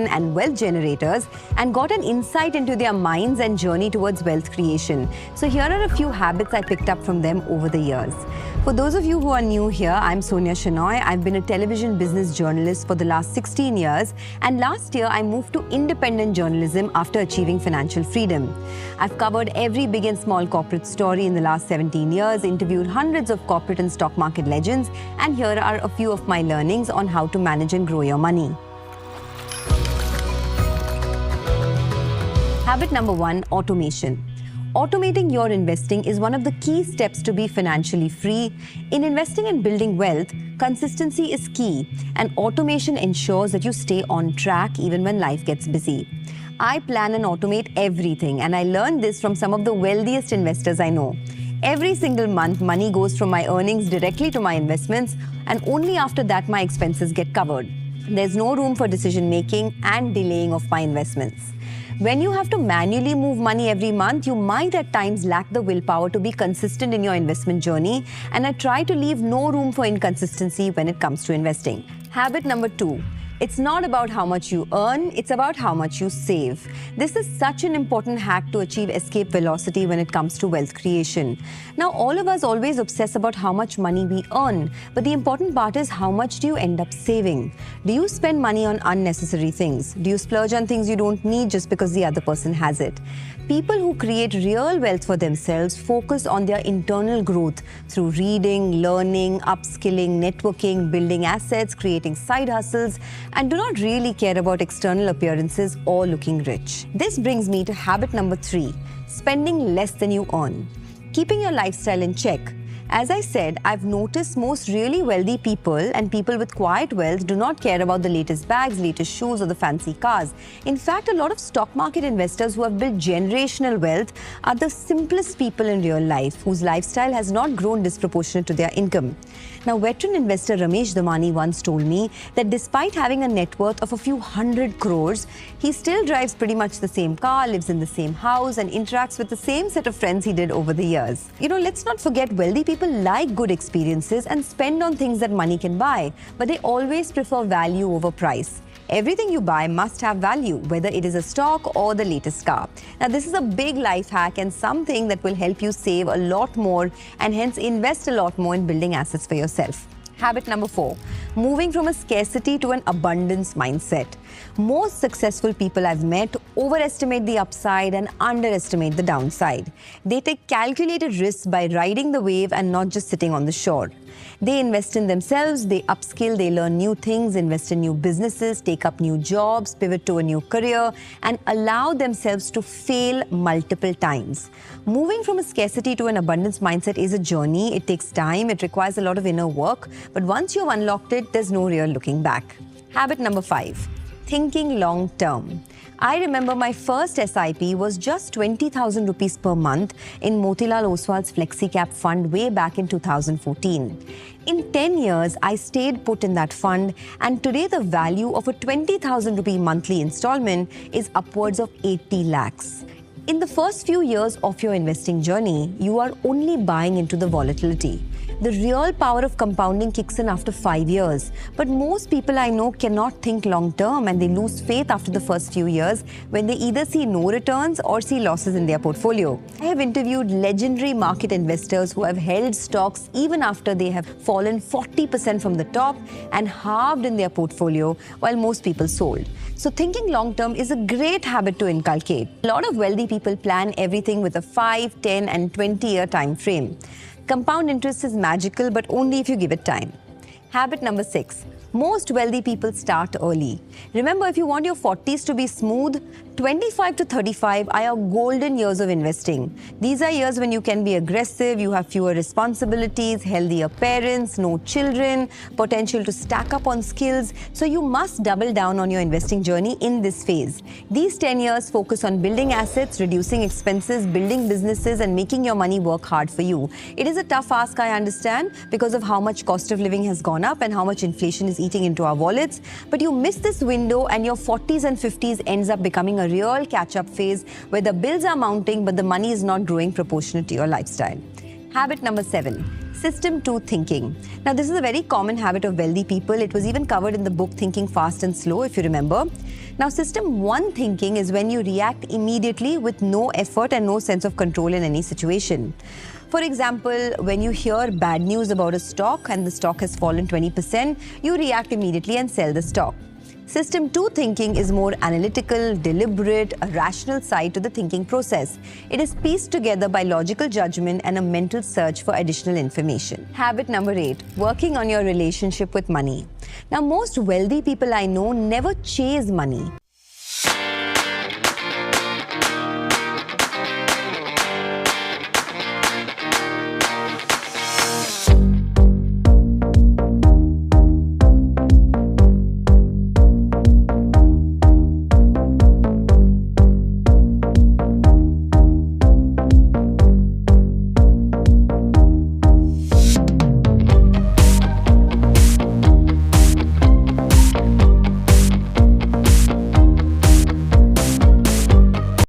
businessmen and wealth generators and got an insight into their minds and journey towards wealth creation. So here are a few habits I picked up from them over the years. For those of you who are new here, I'm Sonia Shenoy. I've been a television business journalist for the last 16 years, and last year I moved to independent journalism after achieving financial freedom. I've covered every big and small corporate story in the last 17 years, interviewed hundreds of corporate and stock market legends, and here are a few of my learnings on how to manage and grow your money. Habit number 1, automation. Automating your investing is one of the key steps to be financially free. In investing and building wealth, consistency is key, and automation ensures that you stay on track even when life gets busy. I plan and automate everything, and I learned this from some of the wealthiest investors I know. Every single month, money goes from my earnings directly to my investments, and only after that my expenses get covered. There's no room for decision making and delaying of my investments. When you have to manually move money every month, you might at times lack the willpower to be consistent in your investment journey, and I try to leave no room for inconsistency when it comes to investing. Habit number 2. It's not about how much you earn, it's about how much you save. This is such an important hack to achieve escape velocity when it comes to wealth creation. Now, all of us always obsess about how much money we earn, but the important part is how much do you end up saving? Do you spend money on unnecessary things? Do you splurge on things you don't need just because the other person has it? People who create real wealth for themselves focus on their internal growth through reading, learning, upskilling, networking, building assets, creating side hustles, and do not really care about external appearances or looking rich. This brings me to habit number 3, spending less than you earn. Keeping your lifestyle in check. As I said, I've noticed most really wealthy people and people with quiet wealth do not care about the latest bags, latest shoes, or the fancy cars. In fact, a lot of stock market investors who have built generational wealth are the simplest people in real life, whose lifestyle has not grown disproportionate to their income. Now, veteran investor Ramesh Damani once told me that despite having a net worth of a few hundred crores, he still drives pretty much the same car, lives in the same house, and interacts with the same set of friends he did over the years. Let's not forget, wealthy people like good experiences and spend on things that money can buy, but they always prefer value over price. Everything you buy must have value, whether it is a stock or the latest car. Now, this is a big life hack and something that will help you save a lot more and hence invest a lot more in building assets for yourself. Habit number 4, moving from a scarcity to an abundance mindset. Most successful people I've met overestimate the upside and underestimate the downside. They take calculated risks by riding the wave and not just sitting on the shore. They invest in themselves, they upskill, they learn new things, invest in new businesses, take up new jobs, pivot to a new career, and allow themselves to fail multiple times. Moving from a scarcity to an abundance mindset is a journey. It takes time, it requires a lot of inner work, but once you've unlocked it, there's no real looking back. Habit number 5, thinking long term. I remember my first SIP was just 20,000 rupees per month in Motilal Oswal's FlexiCap fund way back in 2014. In 10 years, I stayed put in that fund, and today the value of a 20,000 rupee monthly installment is upwards of 80 lakhs. In the first few years of your investing journey, you are only buying into the volatility. The real power of compounding kicks in after 5 years. But most people I know cannot think long term, and they lose faith after the first few years when they either see no returns or see losses in their portfolio. I have interviewed legendary market investors who have held stocks even after they have fallen 40% from the top and halved in their portfolio, while most people sold. So thinking long term is a great habit to inculcate. A lot of wealthy people plan everything with a 5, 10 and 20-year time frame. Compound interest is magical, but only if you give it time. Habit number 6. Most wealthy people start early. Remember, if you want your 40s to be smooth, 25 to 35 are your golden years of investing. These are years when you can be aggressive, you have fewer responsibilities, healthier parents, no children, potential to stack up on skills. So you must double down on your investing journey in this phase. These 10 years focus on building assets, reducing expenses, building businesses, and making your money work hard for you. It is a tough ask, I understand, because of how much cost of living has gone up and how much inflation is eating into our wallets. But you miss this window and your 40s and 50s ends up becoming a real catch-up phase where the bills are mounting but the money is not growing proportionate to your lifestyle. Habit number 7. System 2 thinking. Now, this is a very common habit of wealthy people. It was even covered in the book Thinking Fast and Slow, if you remember. Now, system 1 thinking is when you react immediately with no effort and no sense of control in any situation. For example, when you hear bad news about a stock and the stock has fallen 20%, you react immediately and sell the stock. System 2 thinking is more analytical, deliberate, a rational side to the thinking process. It is pieced together by logical judgment and a mental search for additional information. Habit number 8, working on your relationship with money. Now, most wealthy people I know never chase money.